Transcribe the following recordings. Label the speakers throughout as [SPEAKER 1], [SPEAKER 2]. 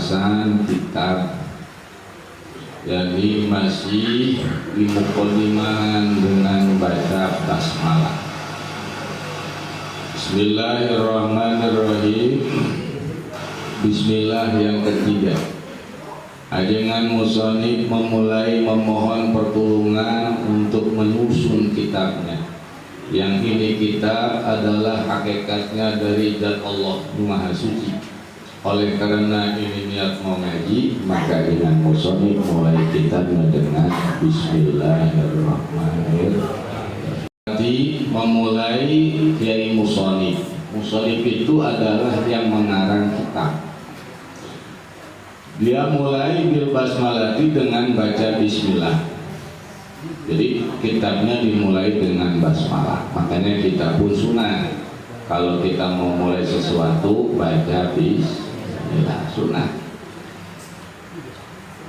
[SPEAKER 1] pembahasan kitab, jadi masih di mukadimah dengan baca basmalah. Bismillahirrahmanirrahim. Bismillah yang ketiga. Ajengan musonif memulai memohon pertolongan untuk menyusun kitabnya. Yang ini kitab adalah hakikatnya dari zat Allah Maha Suci. Oleh karena ini niat mau ngaji, maka dengan musonif mulai kitabnya dengan Bismillahirrahmanirrahim. Nanti memulai kiai musonif. Musonif itu adalah yang mengarang kitab. Dia mulai bil basmalati dengan baca bismillah. Jadi kitabnya dimulai dengan basmalah. Makanya kita pun sunnah. Kalau kita mau mulai sesuatu baca bismillah, sunnah.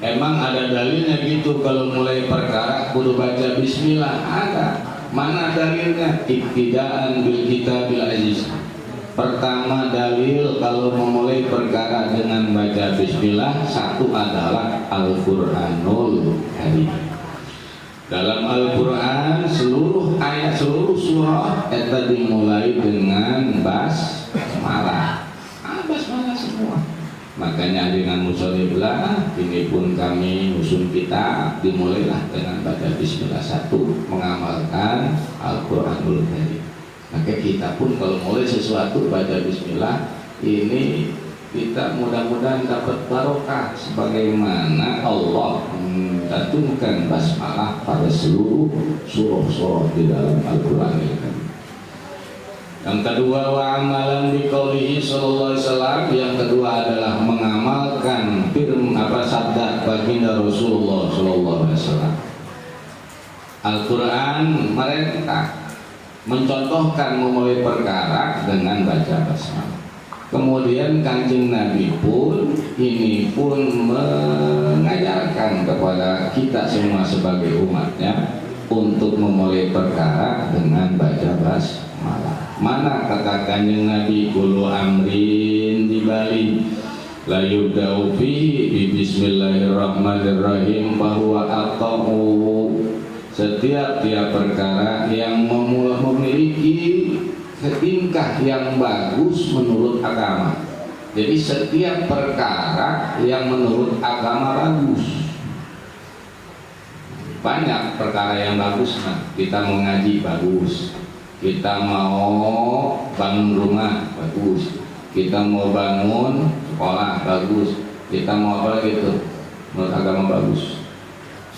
[SPEAKER 1] Emang ada dalilnya gitu kalau mulai perkara kudu baca bismillah? Ada. Mana dalilnya? Iktidaan bil kitabil aziz. Pertama dalil kalau memulai perkara dengan baca bismillah, satu adalah Al-Qur'anul Karim. Dalam Al-Quran seluruh ayat, seluruh surah itu dimulai dengan basmalah. Basmalah semua. Makanya dengan musoniflah ini pun kami musun kita dimulailah dengan baca bismillah, satu mengamalkan Al-Quranul Karim. Maka kita pun kalau mulai sesuatu baca bismillah, ini kita mudah-mudahan dapat barokah sebagaimana Allah mencantumkan basmalah pada seluruh surah-surah di dalam Al-Quran ini. Yang kedua, wa amalan biqaulihi sallallahu alaihi wasallam. Yang kedua adalah mengamalkan sabda baginda Rasulullah sallallahu alaihi wasallam. Al-Quran merintah mencontohkan memulai perkara dengan baca basmalah. Kemudian Kanjeng Nabi pun ini pun mengajarkan kepada kita semua sebagai umatnya untuk memulai perkara dengan baca basmalah. Mana kata Kanjeng Nabi, kullu amrin dibali la yubda'u fihi bi bismillahirrahmanirrahim bahwa atau setiap perkara yang memiliki tingkah yang bagus menurut agama. Jadi setiap perkara yang menurut agama bagus. Banyak perkara yang bagus. Nah, kita mau ngaji bagus, kita mau bangun rumah bagus, kita mau bangun sekolah bagus, kita mau apa gitu menurut agama bagus.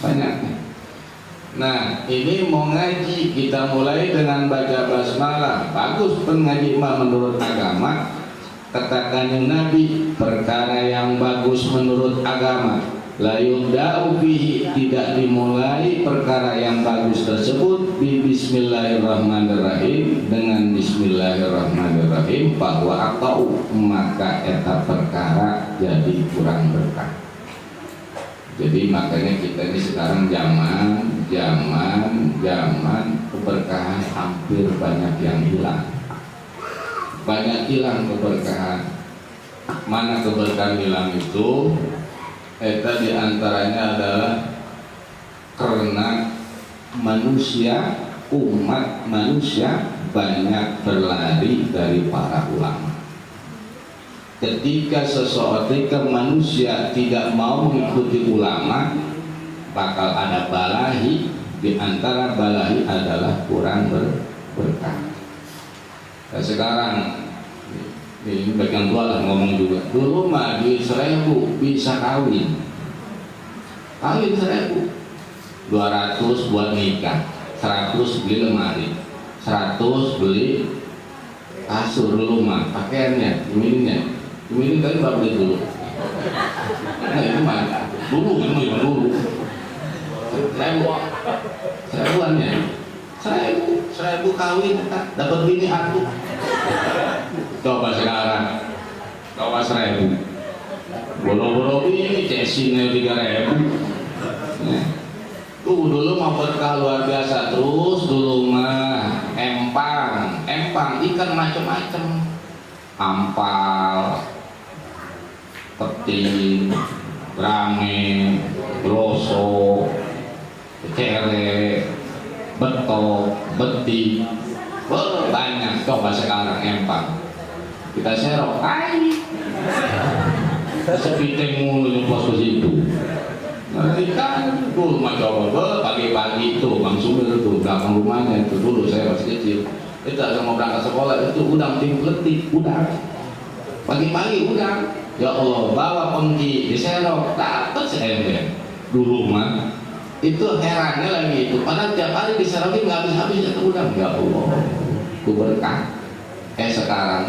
[SPEAKER 1] Banyak. Nah, ini mau ngaji, kita mulai dengan baca basmalah. Bagus pengaji mah menurut agama. Katakan Nabi, perkara yang bagus menurut agama la yubda'u bihi, tidak dimulai perkara yang bagus tersebut bi bismillahirrahmanirrahim, dengan bismillahirrahmanirrahim, bahwa atau maka eta perkara jadi kurang berkah. Jadi makanya kita ini sekarang zaman keberkahan hampir banyak yang hilang. Banyak hilang keberkahan. Mana keberkahan hilang itu? Eta diantaranya adalah karena manusia, umat manusia banyak berlari dari para ulama. Ketika manusia tidak mau mengikuti ulama, bakal ada balahi. Di antara balahi adalah kurang berkah. Nah, sekarang ini bagian tua lah ngomong juga. Dulu mah duit 1.000 bisa kawin 1.000, 200 buat nikah, 100 beli lemari, 100 beli kasur. Dulu mah pakaiannya ini tadi baru beli dulu. Nah itu mah dulu. Seribu kawin dapat bini aku. Coba sekarang, coba 1.000. Boro-boro ini cesinnya 3.000. Tuh dulu mah berkah luar biasa. Terus dulu mah empang ikan macam-macam, ampal, petin, rame, broso, cere, betok, beti, banyak. Coba sekarang empang kita serok, sepiteng mulu di pos itu. Nanti kan dulu macam pagi-pagi itu Bang Sumir itu belakang rumahnya itu dulu saya masih kecil. Itu ada mau berangkat sekolah itu udang tim letik, udang. Pagi-pagi udang. Ya Allah, bawa pengki diserok, dapat seember. Dulu mah itu herannya lagi itu. Padahal tiap hari diserokin nggak habis-habis itu udang. Ya Allah, ku berkah. Sekarang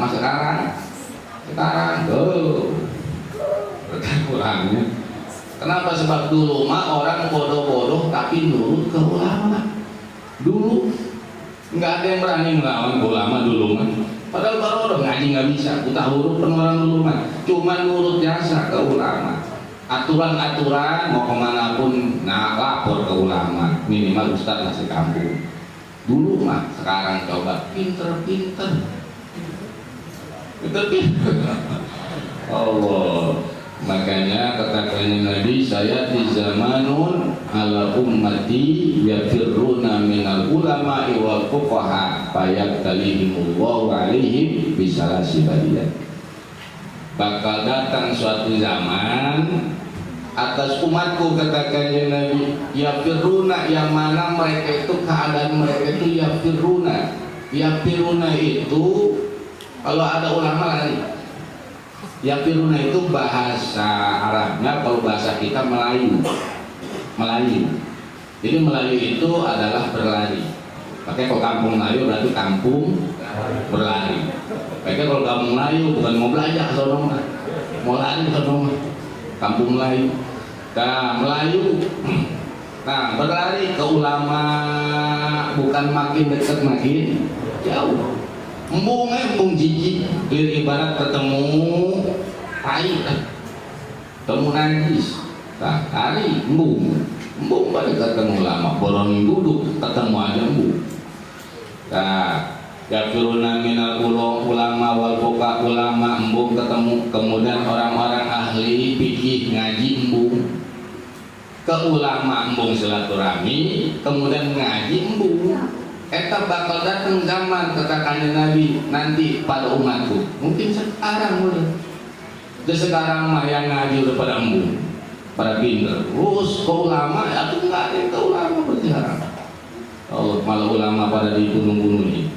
[SPEAKER 1] berkah kurangnya. Kenapa? Sebab dulu mah orang bodoh-bodoh tapi nurut ke ulama. Dulu nggak ada yang berani melawan ulama dulu mah. Padahal baru orang ngaji nggak bisa, buta huruf orang dulu mah. Cuma nurut jasa ke ulama. Aturan-aturan mau kemana pun, nah lapor ke ulama. Minimal ustaz ngasih kampung. Dulu mah, sekarang coba pinter-pinter. Allah. Makanya katakannya Nabi, saya di zamanun ala ummati yafirruna minal ulama'i wal fuqaha fayabtalihimullahu alaihim bisalasi badiyat. Bakal datang suatu zaman atas umatku, katakannya Nabi, yafirruna, yang mana mereka itu keadaan mereka itu yafirruna. Yafirruna itu kalau ada ulama lari. Yafiruna itu bahasa Arabnya, kalau bahasa kita Melayu. Jadi Melayu itu adalah berlari. Makanya kalau kampung Melayu berarti kampung berlari. Makanya kalau kampung Melayu bukan mau belajar ke sono, mau lari ke sono, kampung Melayu. Nah, Melayu. Nah, berlari ke ulama, bukan makin dekat makin jauh. Embung jijik, ibarat ketemu tai, ketemu najis. Nah, hari embung balik ketemu lama, borong duduk ketemu aja embung. Nah, yafiruna minal ulama wal fuqaha, ulama embung ketemu, kemudian orang-orang ahli fikih ngaji embung. Ke ulama embung silaturahmi, kemudian ngaji embung. Eta bakal datang zaman katakannya Nabi nanti pada umatku. Mungkin sekarang mulai. Jadi sekarang mah yang ngaji udah pada embung, pada pinter. Terus ke ulama, aku nggak ada yang ke ulama berjalan. Oh, malah ulama pada dibunuh-bunuh ini.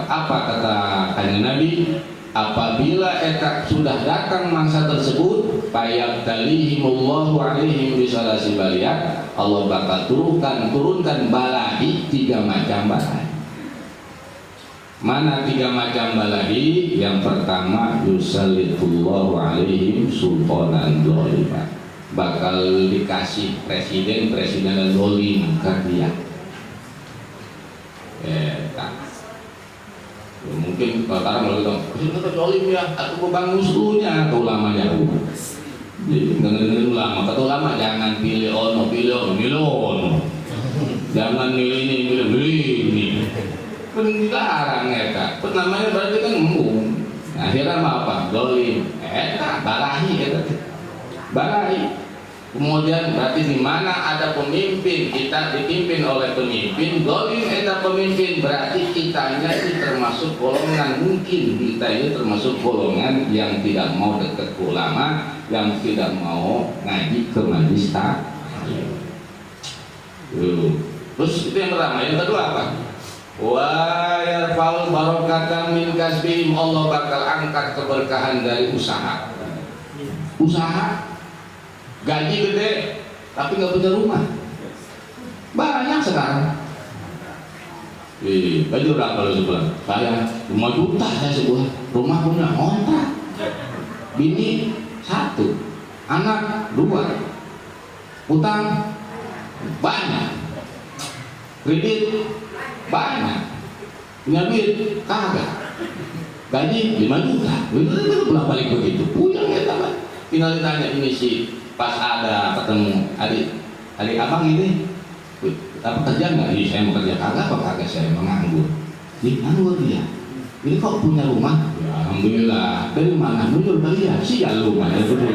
[SPEAKER 1] Apa kata kanjeng Nabi? Apabila eta sudah datang masa tersebut, fayabtalihimullahu alaihim bisalasi baliyat, Allah bakal turunkan balahi 3 macam balahi. Mana 3 macam balahi? Yang pertama, yusallitullahu alaihim sultanan dzaliman. Bakal dikasih presiden zalim ke dia. Mungkin sekarang kalau kita zalim ya, atau bang musuhnya ke ulama jauh. Jadi dengerin ulama, kata ulama jangan pilih ono, jangan milih ini. Kan dilarang ya, namanya berarti kan embung. Akhirnya apa? Zalim. Balahi. Kemudian berarti di mana ada pemimpin, kita dipimpin oleh pemimpin, zalim eta pemimpin, berarti kitanya itu termasuk golongan, mungkin kita ini termasuk golongan yang tidak mau dekat ke ulama, yang tidak mau ngaji ke majelis taklim. Terus itu yang pertama. Yang kedua apa? Wa yarfa'ul barakata min kasbihim, Allah bakal angkat keberkahan dari usaha. Gaji gede tapi nggak punya rumah, banyak sekarang. Gaji berapa lo sebulan? Saya 5 juta saya sebulan, rumah punya, kontrak, bini 1, anak 2, utang banyak, kredit banyak, punya duit kagak, gaji 5 juta, pulang balik begitu, puyeng ya teman. Tinggal ditanya ini sih. Pas ada ketemu adik abang ini, apa kerja nggak? Iya saya mau kerja, kagak saya menganggur. Nganggur dia. ini kok punya rumah? Ya, alhamdulillah. Dari mana? Menurut kalian sih ya rumahnya dulu.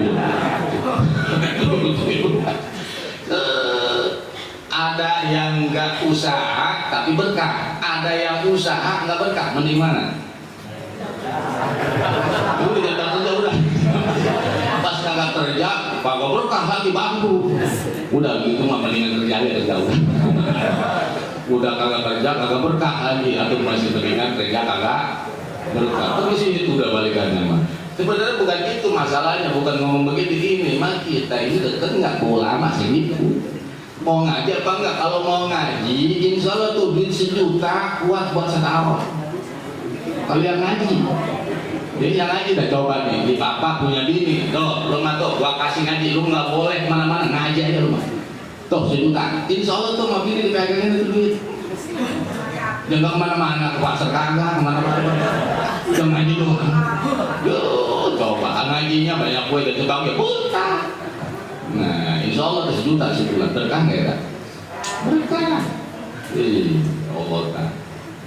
[SPEAKER 1] Ada yang nggak usaha tapi berkah, ada yang usaha nggak berkah. Mending mana? Udah. Pas kagak kerja, kagak berkah lagi bangku. Udah gitu mah mendingan kerja aja udah kagak kerja kagak berkah lagi, atau masih mendingan kerja kagak berkah. Tapi sih itu udah balikannya mah. Sebenarnya bukan itu masalahnya, bukan ngomong begitu ini. Mah kita ini deket nggak ulama segitu. Mau ngaji apa enggak? Kalau mau ngaji, insya Allah tuh duit 1 juta kuat buat setahun. Kalian ngaji. Jadi yang ngaji udah coba nih, di papa punya bini, tuh, lu mah tuh, gua kasih ngaji, lu nggak boleh kemana-mana, ngaji aja lu mah. Tuh 1 juta, insya Allah tuh mau bini dipegangin itu duit. Jangan kemana-mana, ke pasar kagak, kemana-mana. Jangan ngaji doang. Yo, coba ngajinya banyak kue dan sebang ya buta. Nah, insya Allah 1 juta sebulan, berkah nggak ya? Berkah. Allah kan.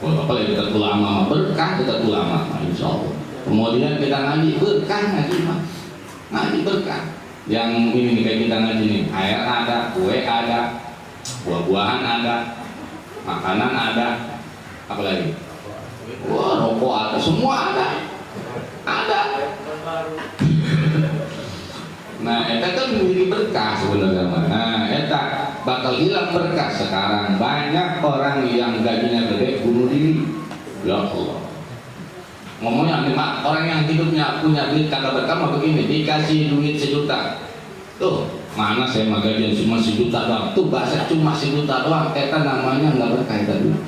[SPEAKER 1] Kalau apa lagi dekat ulama, berkah dekat ulama, insya Allah. Kemudian kita ngaji, berkah ngaji mah. Ngaji berkah. Yang ini nih kayak kita ngaji nih, air ada, kue ada, buah-buahan ada, makanan ada, apa lagi? Wah, rokok ada, semua ada. Ada. Nah, eta kan menjadi berkah sebenarnya. Nah, eta bakal hilang berkah sekarang. Banyak orang yang gajinya gede bunuh diri. Ya Allah. Ngomongnya nih, Mak, orang yang hidupnya punya duit kagak berkah mah begini, dikasih duit 1 juta. Tuh, mana saya mah gajian cuma 1 juta doang. Tuh bahasa cuma 1 juta doang, eta namanya enggak berkah eta duit.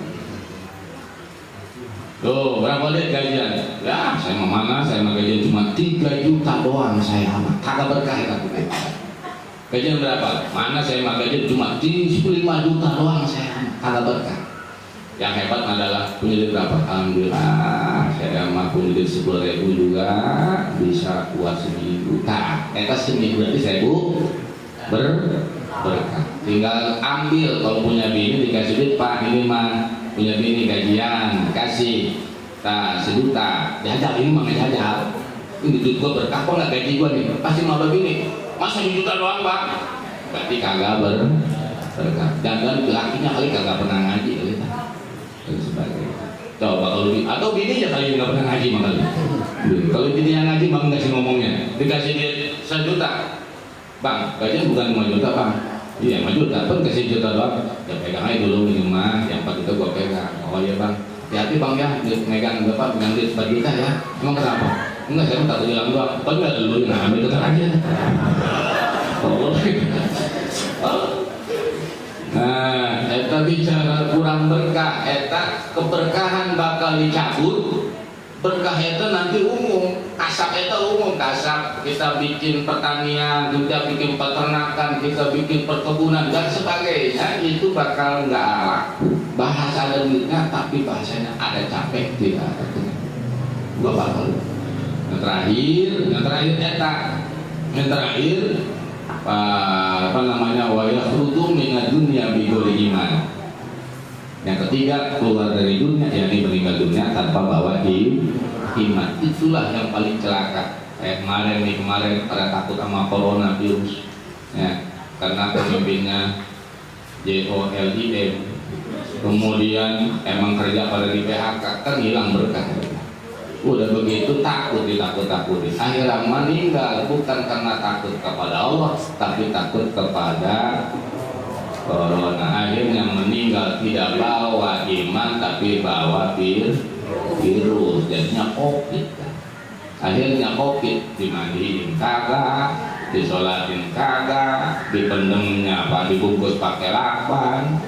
[SPEAKER 1] Tuh, berapa duit gajian? Ya, saya mah mana, saya mah gajian cuma 3 juta doang saya mah. Kagak berkah eta duit. Gajian berapa? Mana saya mah gajian cuma 5 juta doang saya mah. Kagak berkah. Yang hebat adalah punya duit berapa? Alhamdulillah, saya mah punya duit 10.000 juga bisa kuat seminggu. Nah, eta seminggu berarti 1.000 berkah. Tinggal ambil, kalau punya bini dikasih duit, Pak ini mah punya bini gajian, kasih. Nah, 1 juta, jajal ini mah nggak jajal. Ini duit gua berkah, kok nggak gaji gua nih? Pasti mau begini, masa 1 juta doang Pak? Berarti kagak berkah. Dan lakinya kali kagak pernah ngaji kali dan sebagainya. Coba kalau atau bininya kali nggak pernah ngaji makanya. Kalau bininya ngaji bang nggak sih ngomongnya, dikasih dia 1 juta, bang gajian bukan 5 juta bang, iya 5 juta pun kasih 1 juta doang, ya pegang aja dulu ini mah, yang 4 juta gua pegang. Oh iya bang, hati-hati bang ya, megang berapa, megang duit 4 juta ya, emang kenapa? Enggak, saya tak bilang doang, tapi nggak dulu yang ambil itu aja. Nah, eta bicara kurang berkah, eta keberkahan bakal dicabut. Berkah eta nanti umum, kasab eta umum, kasab kita bikin pertanian, kita bikin peternakan, kita bikin perkebunan dan sebagainya, itu bakal nggak laku. Bahasa ada duitnya, tapi bahasanya ada capek tidak ada. Gua bakal. Yang terakhir eta, yang terakhir apa namanya, wa yakhruju minad dunya bi ghairi iman. Yang ketiga, keluar dari dunia, yakni meninggal dunia tanpa bawa iman. Itulah yang paling celaka. Kayak kemarin pada takut sama coronavirus ya, karena pemimpinnya JOLIM, kemudian emang kerja pada di PHK, kan hilang berkah. Udah begitu takut, ditakut-takutin, akhirnya meninggal bukan karena takut kepada Allah, tapi takut kepada corona. Akhirnya meninggal tidak bawa iman, tapi bawa virus, jadinya COVID. Akhirnya COVID, dimandiin kagak, disolatin kagak, dipendemnya apa, dibungkus pakai lakban.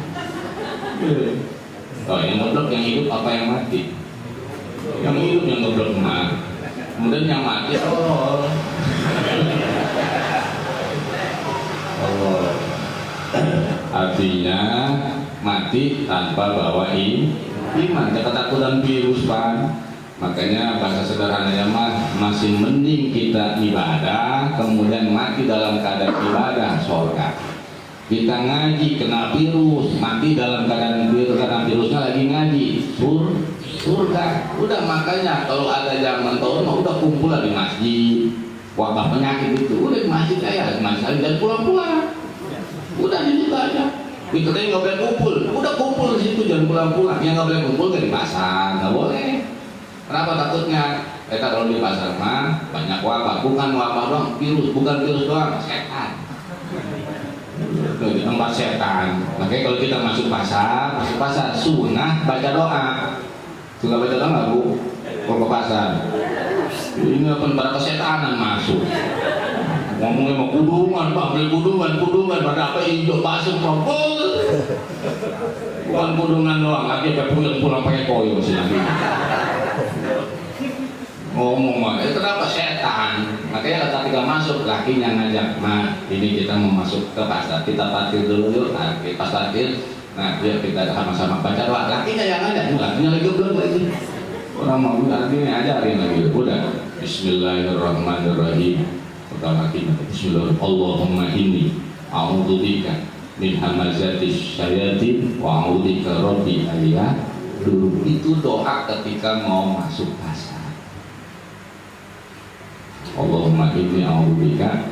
[SPEAKER 1] Oh, yang goblok yang hidup apa yang mati? Yang hidup yang goblok mah, kemudian yang mati oh. Artinya mati tanpa bawa iman, ketakutan virus Pak. Makanya bahasa sederhananya mah masih mending kita ibadah kemudian mati dalam keadaan ibadah, surga. Kita ngaji kena virus, mati dalam keadaan virus, karena virusnya lagi ngaji surga. Udah makanya kalau ada zaman tahun mah udah kumpul di masjid, wabah penyakit itu udah di masjid aja, masjid dan pulang-pulang. Udah di situ aja. Kita nggak boleh kumpul, udah kumpul di situ jangan pulang-pulang. Yang nggak boleh kumpul ke di pasar, nggak boleh. Kenapa takutnya? Kita kalau di pasar mah banyak wabah, bukan wabah doang, virus, bukan virus doang, setan. Di tempat setan. Makanya kalau kita masuk pasar sunnah baca doa. Suka baca doa nggak bu? Kalau ke pasar ini apa para kesetanan masuk ngomongnya mau kudungan pak, beli kudungan pada apa hijau pasang propol bukan kudungan doang, lagi pulang pakai koyo sih lagi ngomong mah kenapa setan. Makanya ketika masuk lakinya ngajak, nah ini kita mau masuk ke pasar, kita parkir dulu yuk. Nah, pas parkir, nah biar kita sama-sama baca doa. Lakinya yang ngajak, lakinya lagi belum lagi. Orang mau artinya ajarin lagi. Udah, Bismillahirrahmanirrahim. Pertama lagi, Bismillahirrahmanirrahim. Allahumma inni a'udzubika min hamazatis syayatin wa a'udzubika rabbi ayya. Dulu itu doa ketika mau masuk pasar. Allahumma inni a'udzubika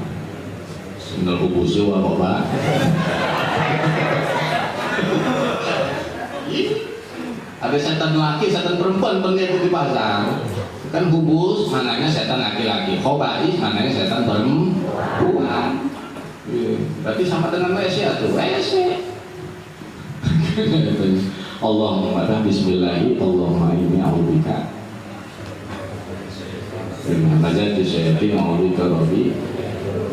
[SPEAKER 1] minal khubuthi wal khaba'ith. Ada setan laki, setan perempuan pengen di pasar. Kan hubus mananya setan laki-laki, khaba'ith mananya setan perempuan. Berarti sama dengan WC atau WC. Allahumma bismillahi Allahumma inni a'udzubika Majad disayati ma'ulika Rabbi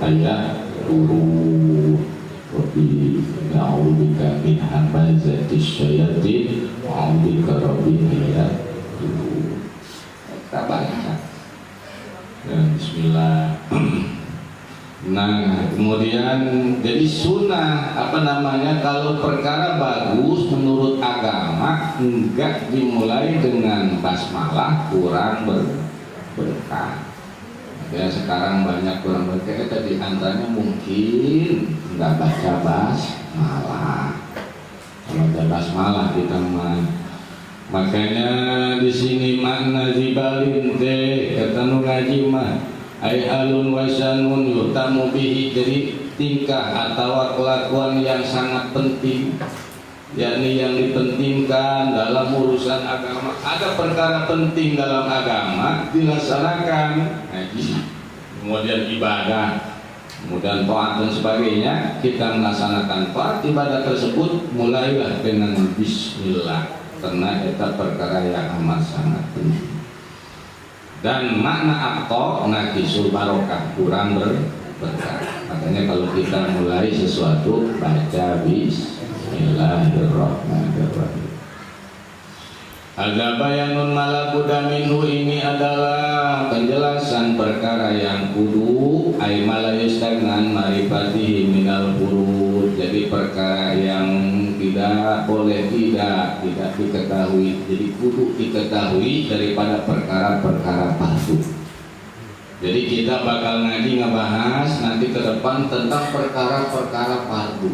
[SPEAKER 1] ayah turu Rabbi na'ulika min hamazati syayatin ma'ulika Rabbi ayah turu. Kita baca dan bismillah. Nah kemudian jadi sunnah kalau perkara bagus menurut agama enggak dimulai dengan basmalah, kurang berkah. Ya sekarang banyak kurang berkah, di antaranya mungkin nggak baca basmalah. Kalau baca basmalah kita makanya di sini makna zibalin teh kata nu ngaji mah ai alun wasanun yutamu bihi, jadi tingkah atau kelakuan yang sangat penting, yakni yang dipentingkan dalam urusan agama. Ada perkara penting dalam agama dilaksanakan, kemudian ibadah, kemudian taat dan sebagainya. Kita melaksanakan taat ibadah tersebut mulailah dengan bismillah, karena itu perkara yang amat sangat penting. Dan makna akto nakisul barokah, kurang berkah. Makanya kalau kita mulai sesuatu baca Bismillahirrahmanirrahim. Ada bayanun malabuda minhu, ini adalah penjelasan perkara yang kudu ay malayustagnan marifatihi minal burud. Jadi perkara yang tidak boleh tidak diketahui, jadi kudu diketahui daripada perkara-perkara palsu. Jadi kita bakal ngaji ngebahas nanti ke depan tentang perkara-perkara fardu.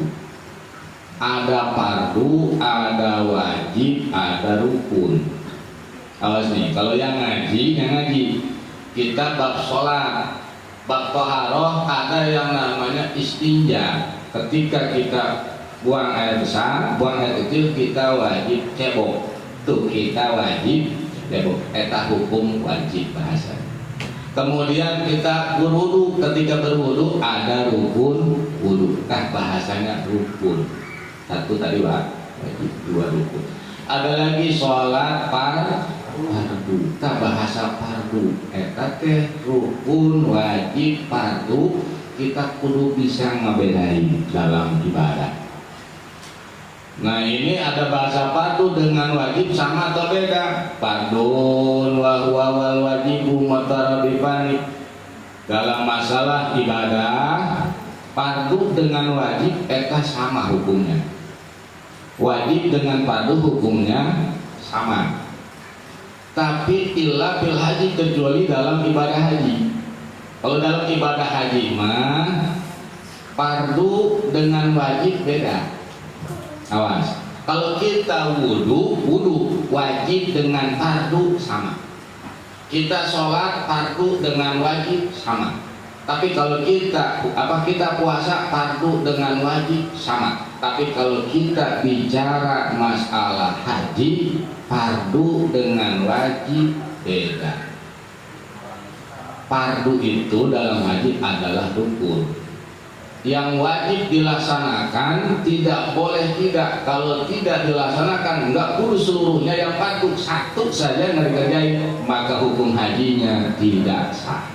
[SPEAKER 1] Ada fardu, ada wajib, ada rukun. Awas nih, kalau yang ngaji kita bab sholat, bab toharoh, ada yang namanya istinja. Ketika kita buang air besar, buang air kecil, kita wajib cebok. Tuh kita wajib cebok. Eta hukum wajib bahasa. Kemudian kita berwudu, ketika berwudu ada rukun wudu. Bahasanya rukun. Satu tadi wajib, dua rukun. Ada lagi sholat fardu. Bahasa fardu. Eta teh rukun, wajib, fardu. Kita kudu bisa ngebedain dalam ibadah. Nah ini ada bahasa fardu dengan wajib sama atau beda? Fardun wa huwa wal wajibu mutaradifani. Dalam masalah ibadah, fardu dengan wajib eta sama hukumnya. Wajib dengan fardu hukumnya sama. Tapi illa fil haji, kecuali dalam ibadah haji. Kalau dalam ibadah haji mah fardu dengan wajib beda. Awas, Kalau kita wudu wajib dengan fardu sama. Kita sholat fardu dengan wajib sama. Tapi kalau kita puasa fardu dengan wajib sama. Tapi kalau kita bicara masalah haji, fardu dengan wajib beda. Fardu itu dalam haji adalah rukun yang wajib dilaksanakan, tidak boleh tidak. Kalau tidak dilaksanakan, enggak perlu seluruhnya yang fardu, satu saja yang dikerjain, maka hukum hajinya tidak sah.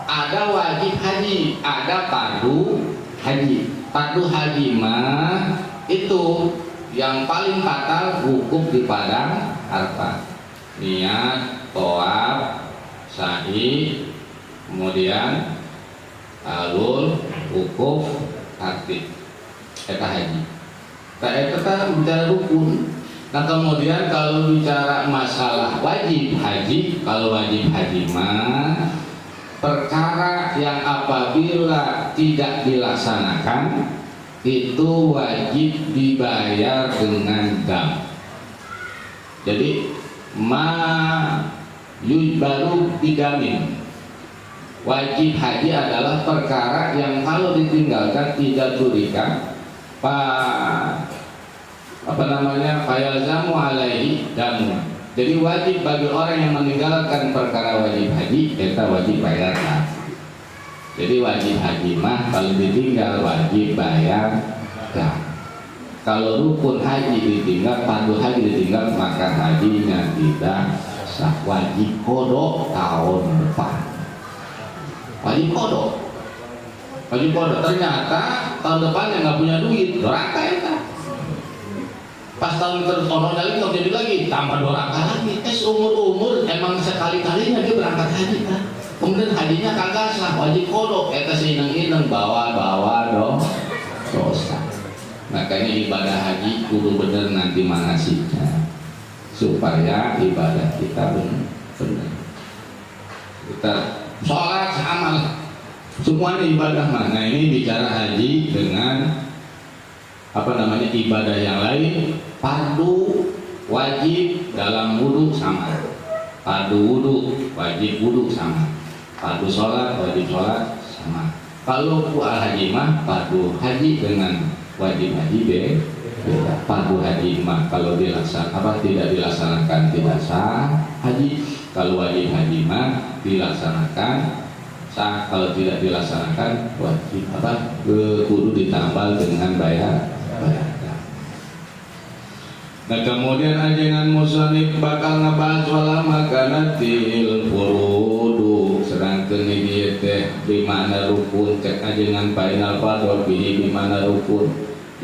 [SPEAKER 1] Ada wajib haji, ada fardu haji. Fardu haji mah itu yang paling fatal, wukuf di padang Arafah, niat, tawaf, sa'i, kemudian alul, wukuf, aktif, eta haji. Eta bicara rukun. Nah kemudian kalau bicara masalah wajib haji, kalau wajib haji mah perkara yang apabila tidak dilaksanakan itu wajib dibayar dengan dam. Jadi yujbaru bidamin. Wajib haji adalah perkara yang kalau ditinggalkan tidak turika fayalzamu alaihi damu. Jadi wajib bagi orang yang meninggalkan perkara wajib haji, kita wajib bayar. Jadi wajib haji mah kalau ditinggal wajib bayar dam. Kalau rukun haji ditinggal, fardu haji ditinggal, maka hajinya tidak sah. Wajib kodok tahun depan. Wajib kodok. Ternyata tahun depannya nggak punya duit, doraka ya. Pas tahun terus lagi, tahun jadi lagi, tambah doraka lagi. Umur emang sekali-kalinya dia berangkat haji kan. Kemudian hajinya kagak sah, wajib kodok. Eta sineng-ineng bawa dong dosa. Makanya ibadah haji kudu bener nanti manasiknya, supaya ibadah kita bener. Kita sholat amal semuanya ibadah mana. Ini bicara haji dengan ibadah yang lain. Fardu wajib dalam wudu sama, fardu wudu wajib wudu sama, fardu sholat wajib sholat sama. Kalau haji mah fardu haji dengan wajib haji beda. Fardu haji mah kalau tidak dilaksanakan tidak sah haji. Kalau wajib haji mah dilaksanakan sah. Kalau tidak dilaksanakan wajib kudu ditambal dengan bayar. Nah kemudian ajengan musonif bakal ngebahas wala makanatil furudu. Sedangkan ini teh di mana rukun, cek ajengan bainal fardhu bihi di mana rukun.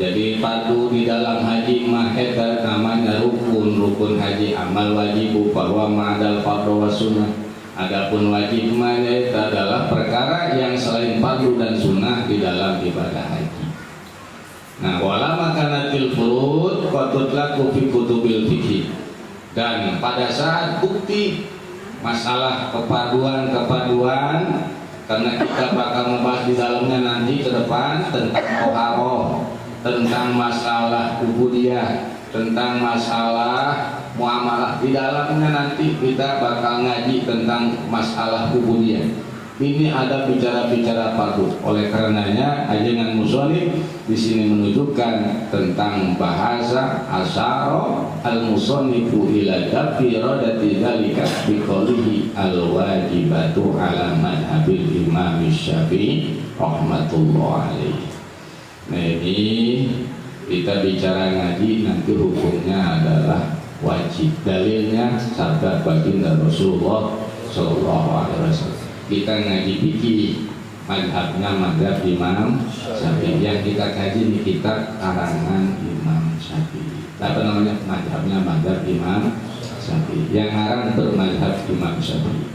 [SPEAKER 1] Jadi fardu di dalam haji mah eta namanya rukun haji, amal wajib bahwa ma'adal fardhu was sunnah. Adapun wajib mah eta adalah perkara yang selain fardu dan sunnah di dalam ibadah haji. Nah, wala makanatil furud qatutlaku fi kutubil fikih. Dan pada saat bukti masalah kepaduan karena kita bakal membahas di dalamnya nanti ke depan tentang toharoh, tentang masalah ubudiyah, tentang masalah muamalah. Di dalamnya nanti kita bakal ngaji tentang masalah ubudiyah. Ini ada bicara-bicara fardu. Oleh karenanya ajengan musonif di sini menunjukkan tentang bahasa asyara al-musonnifu ila dafi radati dzalika bi qawlihi al-wajibatu ala madhabil Imam Syafi'i rahmatullah alaihi. Nah ini kita bicara ngaji nanti hukumnya adalah wajib. Dalilnya sabda baginda Rasulullah sallallahu alaihi wasallam. Kita ngaji fikih madhabnya madhab Imam Syafi'i. Yang kita kaji ini kitab karangan Imam Syafi'i. Madhabnya madhab Imam Syafi'i. Yang ngarang bermadhab Imam Syafi'i.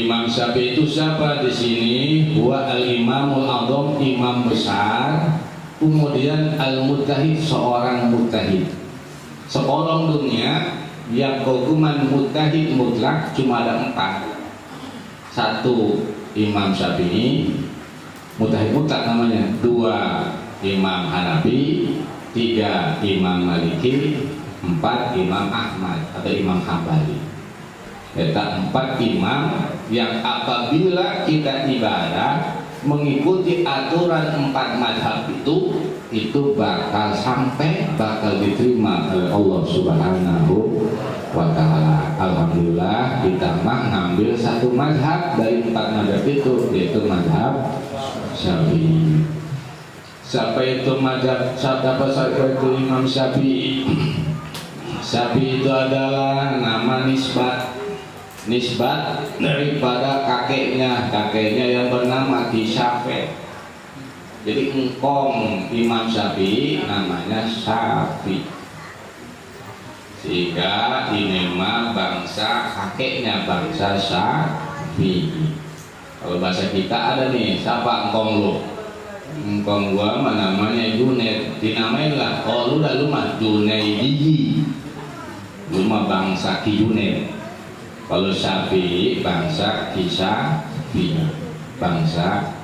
[SPEAKER 1] Imam Syafi'i itu siapa di sini? Huwa al-imamul a'dham, imam besar. Kemudian al-mujtahid, seorang mujtahid. Seorang dunia yang hukuman mujtahid mutlak cuma ada 4. Satu Imam Syafi'i, mujtahid mutlak namanya. 2 Imam Hanafi, 3 Imam Maliki, 4 Imam Ahmad atau Imam Hambali. Eta 4 imam yang apabila kita ibadah mengikuti aturan 4 madhab itu bakal sampai, bakal diterima oleh Allah Subhanahu wa Ta'ala. Alhamdulillah kita mah ngambil 1 madhab dari 4 madhab itu, yaitu madhab Syafi'i. Siapa itu madhab? Siapa itu Imam Syafi'i? Syafi'i itu adalah nama nisbat daripada kakeknya yang bernama Syafi'. Jadi engkong Imam Syafi'i namanya Syafi', sehingga ini mah bangsa kakeknya bangsa Syafi'i. Kalau bahasa kita ada nih, siapa engkong lu? Engkong gua mah namanya Junaid, dinamain lah. Oh lu mah Junaidi, lu mah bangsa Ki Junaid. Kalau Syafi'i bangsa Syafi'i, bangsa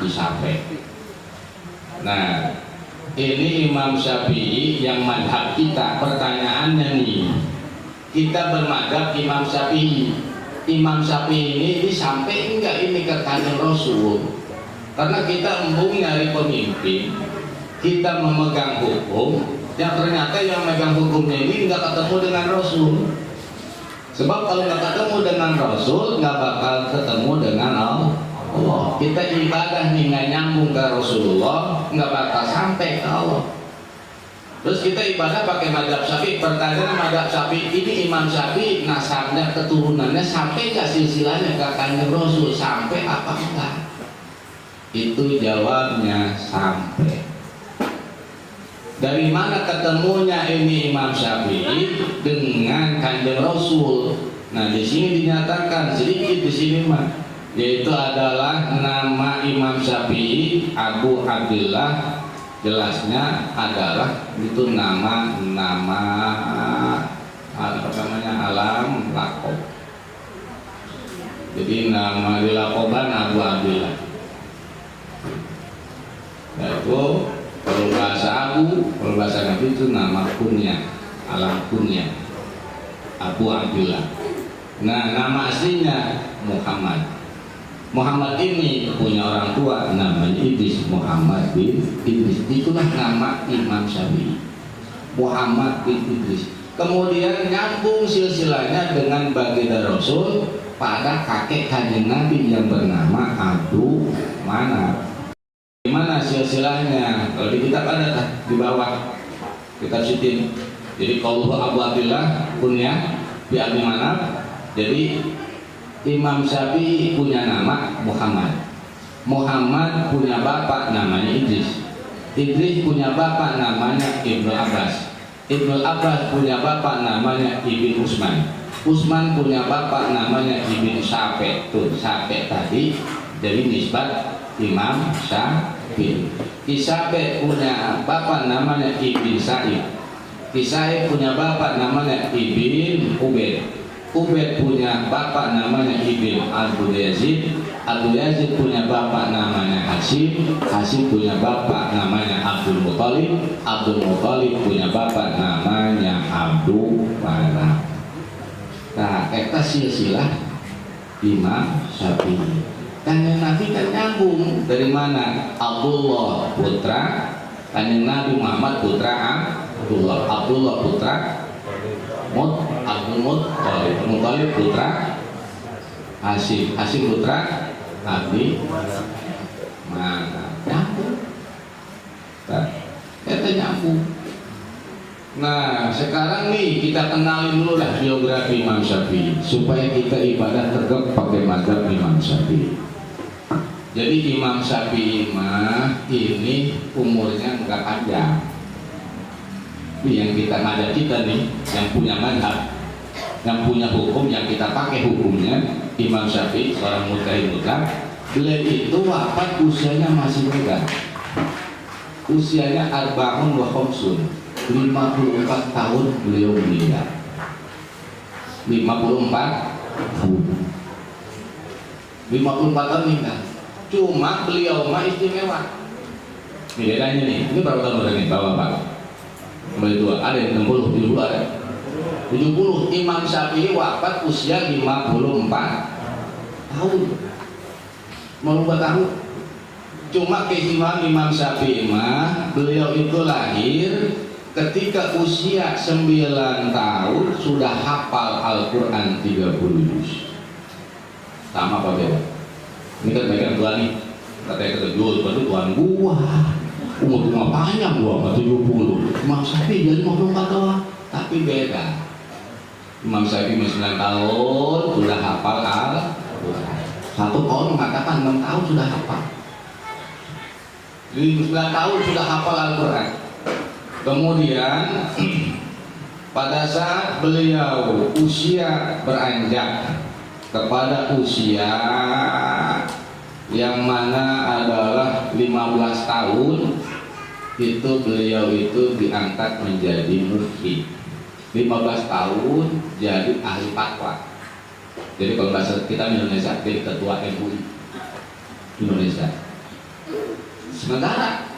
[SPEAKER 1] Syafi'. Nah, ini Imam Syafi'i yang madhab kita. Pertanyaannya nih, kita bermadhab Imam Syafi'i. Imam Syafi'i ini sampai enggak ini ke Kanjeng Rasul? Karena kita embung nyari pemimpin, kita memegang hukum, yang ternyata yang megang hukumnya ini enggak ketemu dengan Rasul. Sebab kalau nggak ketemu dengan Rasul, nggak bakal ketemu dengan Allah. Kita ibadah nih nggak nyambung ke Rasulullah, nggak bakal sampai ke Allah. Terus kita ibadah pakai madhab Syafi'i. Pertanyaan madhab Syafi'i ini, Imam Syafi'i nasabnya, keturunannya sampai nggak silsilahnya ke Kanjeng Rasul? Sampai apa enggak? Itu jawabnya sampai. Dari mana ketemunya ini Imam Syafi'i dengan Kanjeng Rasul? Nah, di sini dinyatakan sedikit di sini mah, yaitu adalah nama Imam Syafi'i Abu Abdullah, jelasnya adalah itu nama apa namanya, alam lakob. Jadi nama dilakoban Abu Abdullah. Yaitu kalau bahasa Abu, kalau bahasa Nabi itu nama kunyah, alam kunyah, Abu Abdullah. Nah, nama aslinya Muhammad. Muhammad ini punya orang tua namanya Idris, Muhammad bin Idris. Itulah nama Imam Syafi'i, Muhammad bin Idris. Kemudian nyambung silsilahnya dengan baginda Rasul pada kakek kanjeng Nabi yang bernama Abdul Manaf. Gimana silsilahnya? Kalau di kitab ada di bawah kitab Sitin. Jadi kalau Abu Abdullah punya di Abdul Manaf. Jadi Imam Syafi'i punya nama Muhammad. Muhammad punya bapak namanya Idris. Idris punya bapak namanya Ibnu Abbas. Ibnu Abbas punya bapak namanya Ibnu Utsman. Utsman punya bapak namanya Ibnu Syafi'. Tuh Syafi' tadi jadi nisbat Imam Syafi'i. Syafi' punya bapak namanya Ibnu Sa'id. Sa'id punya bapak namanya Ibnu Ubaid. Ubaid punya bapak namanya Ibnu Abdul Yazid. Abdul Yazid punya bapak namanya Hashim. Hashim punya bapak namanya Abdul Muthalib. Abdul Muthalib punya bapak namanya Abdul Manaf. Nah, eta silsilah Imam Syafi'i. Kanjeng Nabi kan nyambung dari mana? Abdullah putra Kanjeng Nabi Muhammad putra Abdullah. Abdullah putra Abdul Muthalib putra Hashim. Hashim putra Abi Manaf. Nyambung. Kita nyambung. Nah, sekarang nih kita kenalin dulu lah biografi Imam Syafi'i supaya kita ibadah tegak pakai mazhab Imam Syafi'i. Jadi Imam Syafi'i mah ini umurnya enggak panjang. Yang kita ngajak kita nih, yang punya madhab, yang punya hukum, yang kita pakai hukumnya, Imam Syafi'i seorang mujtahid mutlak. Beliau itu wafat usianya masih muda. Usianya arba'un wa khamsun, 54 tahun beliau meninggal. 54 tahun meninggal. Cuma beliau mah istimewa. Ini bedanya nih, ini berapa tahun udah nih bapak-bapak? Kembali tua, ada yang 60, 70 ada 70. Imam Syafi'i wafat usia 54 tahun, mau 4 tahun. Cuma keistimewaan Imam Syafi'i mah, beliau itu lahir ketika usia 9 tahun sudah hafal Al-Quran 30 juz. Sama apa beda? Ini kan bagian tua nih, katanya ketujuh, berarti tuan gua umur rumah panjang gua 70. Imam Syafi'i jadi 54 doang, tapi beda. Imam Syafi'i 9 tahun sudah hafal Al-Quran. Satu kawan mengatakan 6 tahun sudah hafal. Jadi 9 tahun sudah hafal Al-Quran. Kemudian pada saat beliau usia beranjak kepada usia yang mana adalah 15 tahun, itu beliau itu diangkat menjadi mufti. 15 tahun jadi ahli fatwa. Jadi kalau bahasa kita di Indonesia jadi ketua MUI Indonesia. Sementara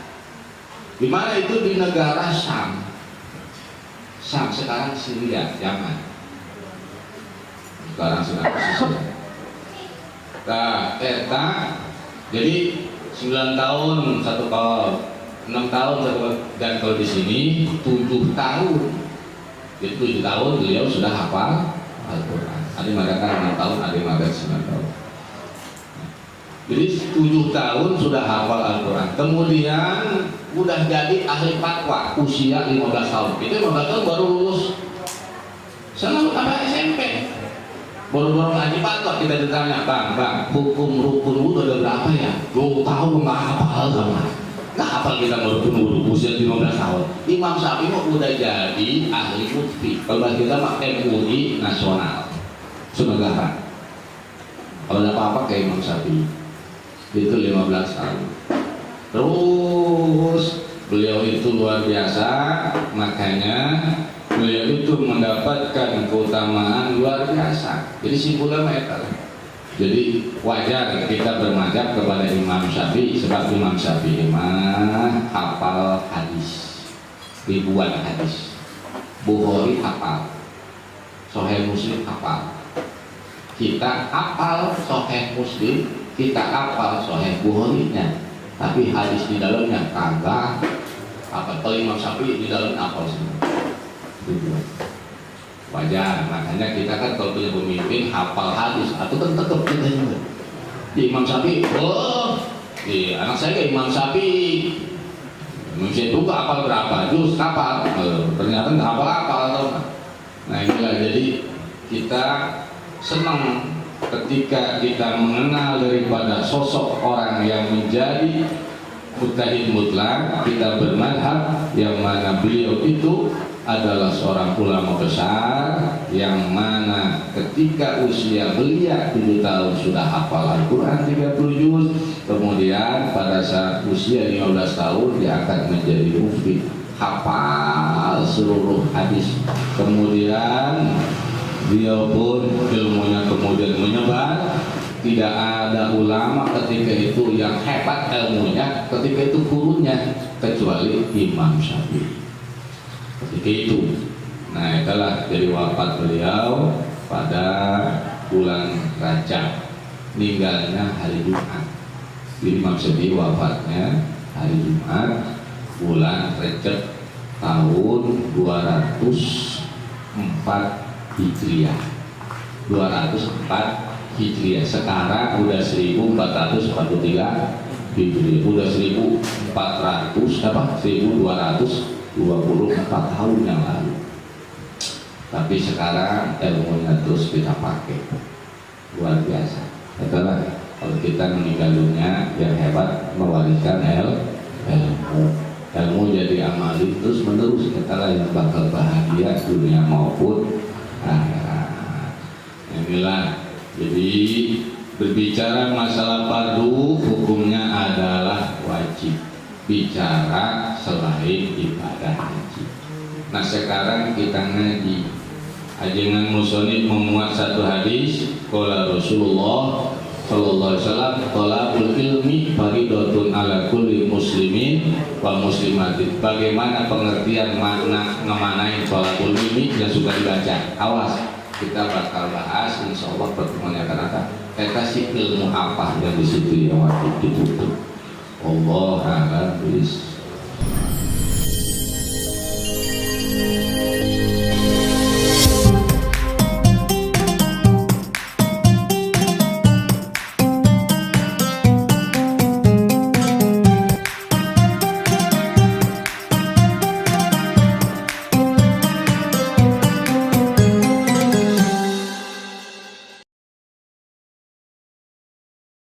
[SPEAKER 1] di mana itu di negara Syam. Syam sekarang Syria, Yaman. Sekarang sudah Syria. Nah, jadi 9 tahun satu kaum, 6 tahun satu kaum, dan kalau di sini 7 tahun. Jadi 7 tahun beliau sudah hafal Al-Quran. Ada yang mengatakan 6 tahun, ada yang mengatakan 9 tahun. Jadi 7 tahun sudah hafal Al-Quran. Kemudian udah jadi ahli fatwa usia 15 tahun. Itu 15 tahun baru lulus. Senang tambah SMP. Baru-baru ngaji fatwa kita ditanya, bang, hukum rukun wudhu ada berapa ya? 2 tahun nggak hafal sama. Nggak hafal kita rukun wudhu usia 15 tahun. Imam Syafi'i udah jadi ahli mufti. Kalau kita mah MUI nasional senegara. Kalau ada apa-apa kayak Imam Syafi'i itu 15 tahun. Terus beliau itu luar biasa, makanya beliau itu mendapatkan keutamaan luar biasa. Jadi simpulan itu. Jadi wajar kita bermadzhab kepada Imam Syafi'i, sebab Imam Syafi'i mah hafal hadis, ribuan hadis. Bukhari hafal, Sahih Muslim hafal. Kita hafal Sahih Muslim, kita hafal Sahih Bukhari-nya, tapi hadis di dalamnya kagak. Apa kalau Imam Syafi'i di dalamnya hafal semua. Wajar, makanya kita kan kalau punya pemimpin hafal hadis atau kan tetap kita juga di Imam Syafi'i. Di anak saya ke Imam Syafi'i, Imam Syafi'i juga hafal berapa juz hafal, ternyata nggak hafal atau. Nah inilah, jadi kita senang ketika kita mengenal daripada sosok orang yang menjadi mujtahid mutlak, kita bermadhab yang mana beliau itu adalah seorang ulama besar yang mana ketika usia belia 7 tahun sudah hafal Al-Quran 30 juz, kemudian pada saat usia 15 tahun diangkat menjadi mufti, hafal seluruh hadis. Kemudian beliau pun ilmunya kemudian menyebar. Tidak ada ulama ketika itu yang hebat ilmunya ketika itu gurunya kecuali Imam Syafi'i ketika itu. Nah itulah jadi wafat beliau pada bulan Rajab, meninggalnya hari Jumat. Jadi Imam Syafi'i wafatnya hari Jumat bulan Rajab tahun 204 Hijriah. 204 Hijriah. Sekarang udah 1443 Hijriah. Udah 1224 tahun yang lalu. Tapi sekarang ilmunya terus kita pakai. Luar biasa. Itulah kalau kita meninggal dunia yang hebat mewariskan ilmu jadi amali terus menerus. Itulah yang bakal bahagia dunia maupun akhirat. Inilah. Jadi berbicara masalah fardu hukumnya adalah wajib. Bicara selain ibadah haji. Nah sekarang kita ngaji. Ajengan musonib memuat satu hadis. Qala Rasulullah sallallahu alaihi wasallam, talabul ilmi fardhatun ala kulli muslimin wa muslimatin. Bagaimana pengertian makna ngemanain talabul ilmi yang suka dibaca? Awas, kita bakal bahas insyaallah pertemuan yang akan datang. Kita sih ilmu apa yang di situ yang wajib ditutup. Allah a'lam bishawab.